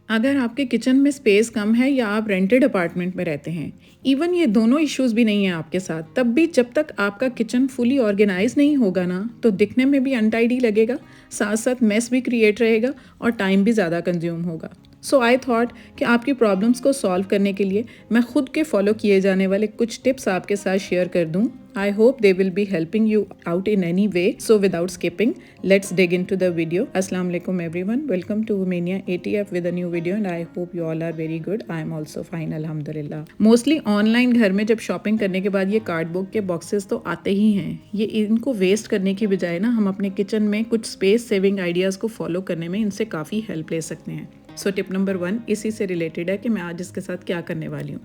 अगर आपके किचन में स्पेस कम है या आप रेंटेड अपार्टमेंट में रहते हैं, इवन ये दोनों इश्यूज भी नहीं है आपके साथ, तब भी जब तक आपका किचन फुली ऑर्गेनाइज नहीं होगा ना, तो दिखने में भी अनटाइडी लगेगा, साथ साथ मेस भी क्रिएट रहेगा और टाइम भी ज़्यादा कंज्यूम होगा। सो आई थॉट कि आपकी प्रॉब्लम्स को सॉल्व करने के लिए मैं खुद के फॉलो किए जाने वाले कुछ टिप्स आपके साथ शेयर कर दूं। I hope they will be helping you out in any way. So without skipping, let's dig into the video. अस्सलाम वालेकुम everyone, welcome to Womenia ATF with a new video and I hope you all are very good. I am also fine, अल्हम्दुलिल्लाह। Mostly online घर में जब shopping करने के बाद ये कार्डबोर्ड के बॉक्सेस तो आते ही हैं। ये इनको वेस्ट करने की बजाय ना हम अपने किचन में कुछ स्पेस सेविंग आइडियाज़ को फॉलो करने में इनसे काफ़ी हेल्प ले सकते हैं। सो टिप नंबर 1 इसी से रिलेटेड है कि मैं आज इसके साथ क्या करने वाली हूँ।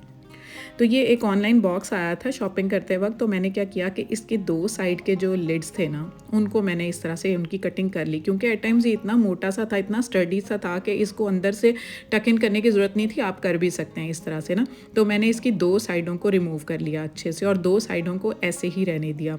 तो ये एक ऑनलाइन बॉक्स आया था शॉपिंग करते वक्त, तो मैंने क्या किया कि इसके 2 साइड के जो लिड्स थे ना, उनको मैंने इस तरह से उनकी कटिंग कर ली, क्योंकि एट टाइम्स ये इतना मोटा सा था, इतना स्टडी सा था कि इसको अंदर से टक इन करने की ज़रूरत नहीं थी। आप कर भी सकते हैं इस तरह से ना। तो मैंने इसकी 2 साइडों को रिमूव कर लिया अच्छे से और 2 साइडों को ऐसे ही रहने दिया।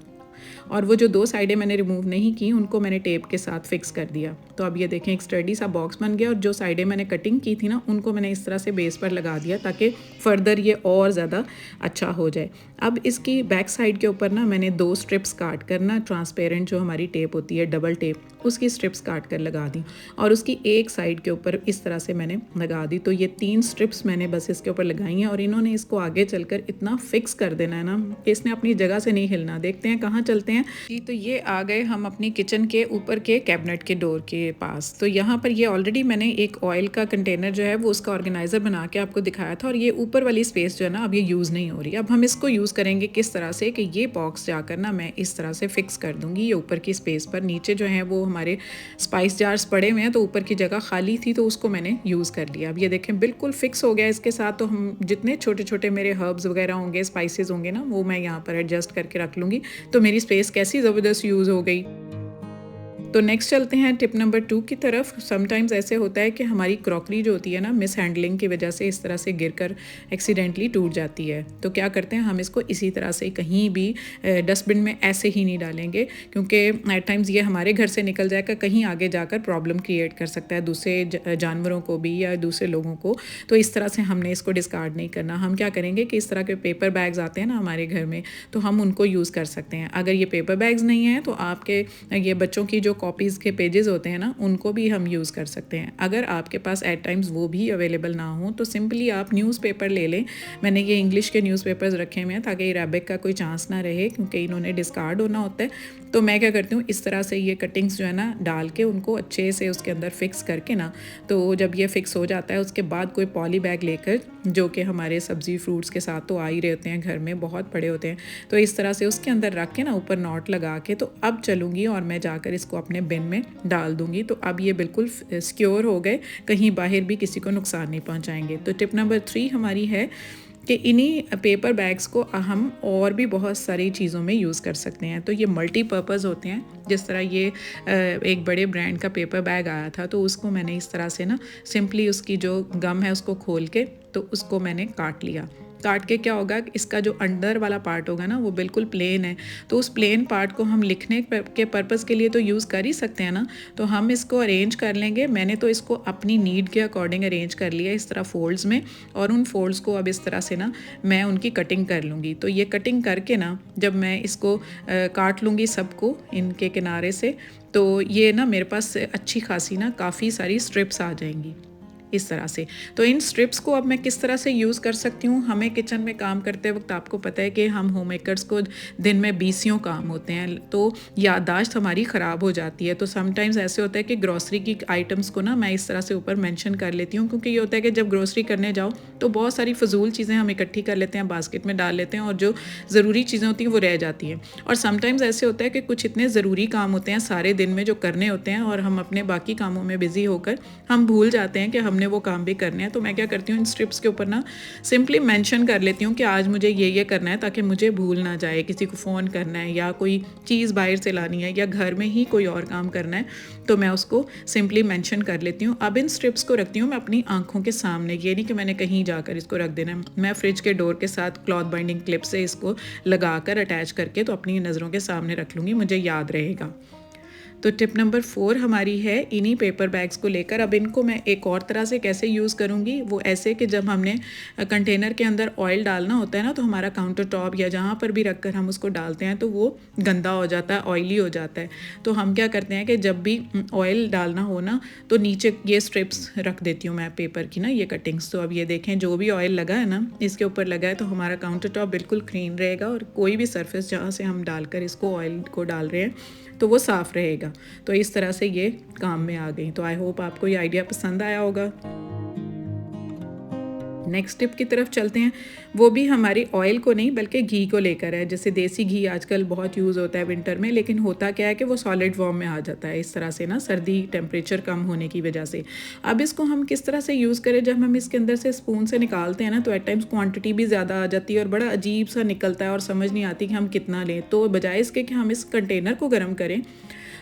और वो जो 2 साइडें मैंने रिमूव नहीं की, उनको मैंने टेप के साथ फिक्स कर दिया। तो अब ये देखें, एक स्टडी सा बॉक्स बन गया और जो साइडें मैंने कटिंग की थी ना, उनको मैंने इस तरह से बेस पर लगा दिया ताकि फर्दर ये और ज़्यादा अच्छा हो जाए। अब इसकी बैक साइड के ऊपर ना मैंने 2 स्ट्रिप्स काट कर ना, ट्रांसपेरेंट जो हमारी टेप होती है, डबल टेप, उसकी स्ट्रिप्स काट कर लगा दी और उसकी एक साइड के ऊपर इस तरह से मैंने लगा दी। तो ये 3 स्ट्रिप्स मैंने बस इसके ऊपर लगाई हैं और इन्होंने इसको आगे चलकर इतना फिक्स कर देना है ना कि इसने अपनी जगह से नहीं हिलना। देखते हैं कहाँ चलते हैं जी। तो ये आ गए हम अपनी किचन के ऊपर के कैबिनेट के डोर के पास। तो यहाँ पर ये ऑलरेडी मैंने एक ऑयल का कंटेनर जो है वो उसका ऑर्गेनाइज़र बना के आपको दिखाया था और ये ऊपर वाली स्पेस जो है ना, अब ये यूज़ नहीं हो रही। अब हम इसको यूज़ करेंगे किस तरह से कि ये बॉक्स जाकर ना मैं इस तरह से फिक्स कर दूँगी ये ऊपर की स्पेस पर। नीचे जो है वो हमारे स्पाइस जार्स पड़े हुए हैं, तो ऊपर की जगह खाली थी तो उसको मैंने यूज़ कर लिया। अब ये देखें बिल्कुल फिक्स हो गया इसके साथ। तो हम जितने छोटे छोटे मेरे हर्ब्स वगैरह होंगे, स्पाइसेस होंगे ना, वो मैं यहाँ पर एडजस्ट करके रख लूँगी। तो मेरी स्पेस कैसी ज़बरदस्त यूज़ हो गई। तो नेक्स्ट चलते हैं टिप नंबर 2 की तरफ। समटाइम्स ऐसे होता है कि हमारी क्रॉकरी जो होती है ना, मिस हैंडलिंग की वजह से इस तरह से गिरकर एक्सीडेंटली टूट जाती है। तो क्या करते हैं, हम इसको इसी तरह से कहीं भी डस्टबिन में ऐसे ही नहीं डालेंगे, क्योंकि एट टाइम्स ये हमारे घर से निकल जाएगा, कहीं आगे जाकर प्रॉब्लम क्रिएट कर सकता है दूसरे जानवरों को भी या दूसरे लोगों को। तो इस तरह से हमने इसको डिस्कार्ड नहीं करना। हम क्या करेंगे कि इस तरह के पेपर बैग्स आते हैं ना हमारे घर में, तो हम उनको यूज़ कर सकते हैं। अगर ये पेपर बैग्स नहीं हैं तो आपके ये बच्चों की जो कॉपीज़ के पेजेस होते हैं ना, उनको भी हम यूज़ कर सकते हैं। अगर आपके पास एट टाइम्स वो भी अवेलेबल ना हो तो सिंपली आप न्यूज़पेपर ले लें। मैंने ये इंग्लिश के न्यूज़पेपर्स रखे हुए हैं ताकि अरेबिक का कोई चांस ना रहे, क्योंकि इन्होंने डिस्कार्ड होना होता है। तो मैं क्या करती हूँ, इस तरह से ये कटिंग्स जो है ना डाल के उनको अच्छे से उसके अंदर फिक्स करके ना, तो जब ये फिक्स हो जाता है उसके बाद कोई पॉली बैग लेकर, जो कि हमारे सब्ज़ी फ्रूट्स के साथ तो आ ही रहते हैं घर में, बहुत पड़े होते हैं, तो इस तरह से उसके अंदर रख के ना ऊपर नॉट लगा के, तो अब चलूँगी और मैं जाकर इसको अपने बिन में डाल दूँगी। तो अब ये बिल्कुल सिक्योर हो गए, कहीं बाहर भी किसी को नुकसान नहीं पहुँचाएंगे। तो टिप नंबर 3 हमारी है कि इन्हीं पेपर बैग्स को हम और भी बहुत सारी चीज़ों में यूज़ कर सकते हैं। तो ये मल्टीपर्पज़ होते हैं। जिस तरह ये एक बड़े ब्रांड का पेपर बैग आया था, तो उसको मैंने इस तरह से ना सिंपली उसकी जो गम है उसको खोल के, तो उसको मैंने काट लिया। काट के क्या होगा, इसका जो अंदर वाला पार्ट होगा ना वो बिल्कुल प्लेन है, तो उस प्लेन पार्ट को हम लिखने के पर्पज़ के लिए तो यूज़ कर ही सकते हैं ना। तो हम इसको अरेंज कर लेंगे। मैंने तो इसको अपनी नीड के अकॉर्डिंग अरेंज कर लिया इस तरह फोल्ड्स में, और उन फोल्ड्स को अब इस तरह से ना मैं उनकी कटिंग कर लूँगी। तो ये कटिंग करके ना जब मैं इसको काट लूँगी सबको इनके किनारे से, तो ये ना मेरे पास अच्छी खासी ना काफ़ी सारी स्ट्रिप्स आ जाएंगी इस तरह से। तो इन स्ट्रिप्स को अब मैं किस तरह से यूज़ कर सकती हूँ। हमें किचन में काम करते वक्त आपको पता है कि हम होम मेकर्स को दिन में 20 काम होते हैं, तो याददाश्त हमारी ख़राब हो जाती है। तो समटाइम्स ऐसे होता है कि ग्रॉसरी की आइटम्स को ना मैं इस तरह से ऊपर मेंशन कर लेती हूँ, क्योंकि ये होता है कि जब ग्रॉसरी करने जाओ तो बहुत सारी फजूल चीज़ें हम इकट्ठी कर लेते हैं, बास्केट में डाल लेते हैं, और जो ज़रूरी चीज़ें होती हैं वो रह जाती हैं। और समटाइम्स ऐसे होता है कि कुछ इतने ज़रूरी काम होते हैं सारे दिन में जो करने होते हैं, और हम अपने बाकी कामों में बिज़ी होकर हम भूल जाते हैं कि हमने वो काम भी करने हैं। तो मैं क्या करती हूँ, इन स्ट्रिप्स के ऊपर ना सिंपली मेंशन कर लेती हूँ कि आज मुझे ये करना है, ताकि मुझे भूल ना जाए। किसी को फ़ोन करना है या कोई चीज़ बाहर से लानी है या घर में ही कोई और काम करना है, तो मैं उसको सिंपली मेंशन कर लेती हूँ। अब इन स्ट्रिप्स को रखती हूँ मैं अपनी आंखों के सामने। ये नहीं कि मैंने कहीं जाकर इसको रख देना है। मैं फ्रिज के डोर के साथ क्लॉथ बाइंडिंग क्लिप से इसको लगाकर अटैच करके तो अपनी नज़रों के सामने रख लूँगी, मुझे याद रहेगा। तो टिप नंबर 4 हमारी है इन्हीं पेपर बैग्स को लेकर। अब इनको मैं एक और तरह से कैसे यूज़ करूँगी, वो ऐसे कि जब हमने कंटेनर के अंदर ऑयल डालना होता है ना, तो हमारा काउंटर टॉप या जहाँ पर भी रख कर हम उसको डालते हैं तो वो गंदा हो जाता है, ऑयली हो जाता है। तो हम क्या करते हैं कि जब भी ऑयल डालना हो ना, तो नीचे ये स्ट्रिप्स रख देती हूँ मैं पेपर की ना, ये कटिंग्स। तो अब ये देखें, जो भी ऑयल लगा है ना इसके ऊपर लगा है, तो हमारा काउंटर टॉप बिल्कुल क्लीन रहेगा और कोई भी सरफेस जहाँ से हम डालकर इसको ऑयल को डाल रहे हैं तो वो साफ़ रहेगा। तो इस तरह से ये काम में आ गई। तो आई होप आपको ये आइडिया पसंद आया होगा। नेक्स्ट टिप की तरफ चलते हैं। वो भी हमारी ऑयल को नहीं बल्कि घी को लेकर है। जैसे देसी घी आजकल बहुत यूज़ होता है विंटर में, लेकिन होता क्या है कि वो सॉलिड फॉर्म में आ जाता है इस तरह से ना, सर्दी टेम्परेचर कम होने की वजह से। अब इसको हम किस तरह से यूज़ करें, जब हम इसके अंदर से स्पून से निकालते हैं ना, तो एट टाइम्स क्वांटिटी भी ज़्यादा आ जाती है और बड़ा अजीब सा निकलता है और समझ नहीं आती कि हम कितना लें। तो बजाय इसके कि हम इस कंटेनर को गर्म करें,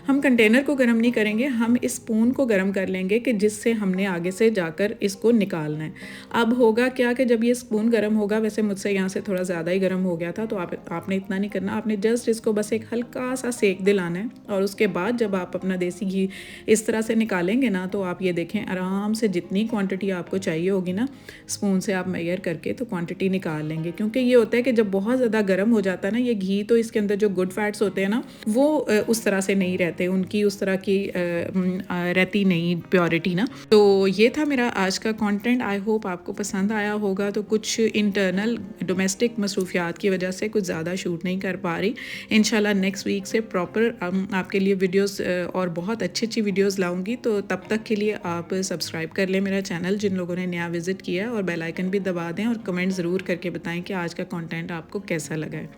हम कंटेनर को गर्म नहीं करेंगे, हम इस स्पून को गर्म कर लेंगे कि जिससे हमने आगे से जाकर इसको निकालना है। अब होगा क्या कि जब ये स्पून गर्म होगा, वैसे मुझसे यहाँ से थोड़ा ज़्यादा ही गर्म हो गया था, तो आपने इतना नहीं करना, आपने जस्ट इसको बस एक हल्का सा सेक दिलाना है। और उसके बाद जब आप अपना देसी घी इस तरह से निकालेंगे ना, तो आप ये देखें आराम से जितनी क्वान्टिटी आपको चाहिए होगी ना, स्पून से आप मेजर करके तो क्वान्टिटी निकाल लेंगे। क्योंकि ये होता है कि जब बहुत ज़्यादा गर्म हो जाता है ना ये घी, तो इसके अंदर जो गुड फैट्स होते हैं ना, वो उस तरह से नहीं रहते, उनकी उस तरह की रहती नहीं प्योरिटी ना। तो ये था मेरा आज का कंटेंट। आई होप आपको पसंद आया होगा। तो कुछ इंटरनल डोमेस्टिक मसरूफियात की वजह से कुछ ज़्यादा शूट नहीं कर पा रही। इंशाल्लाह नेक्स्ट वीक से प्रॉपर आपके लिए वीडियोस और बहुत अच्छी अच्छी वीडियोस लाऊंगी। तो तब तक के लिए आप सब्सक्राइब कर लें मेरा चैनल, जिन लोगों ने नया विजिट किया, और बेल आइकन भी दबा दें और कमेंट ज़रूर करके बताएं कि आज का कंटेंट आपको कैसा लगा है।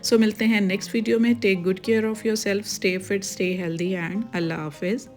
सो मिलते हैं नेक्स्ट वीडियो में। Take good care of yourself, stay fit, stay healthy and अल्लाह हाफिज़।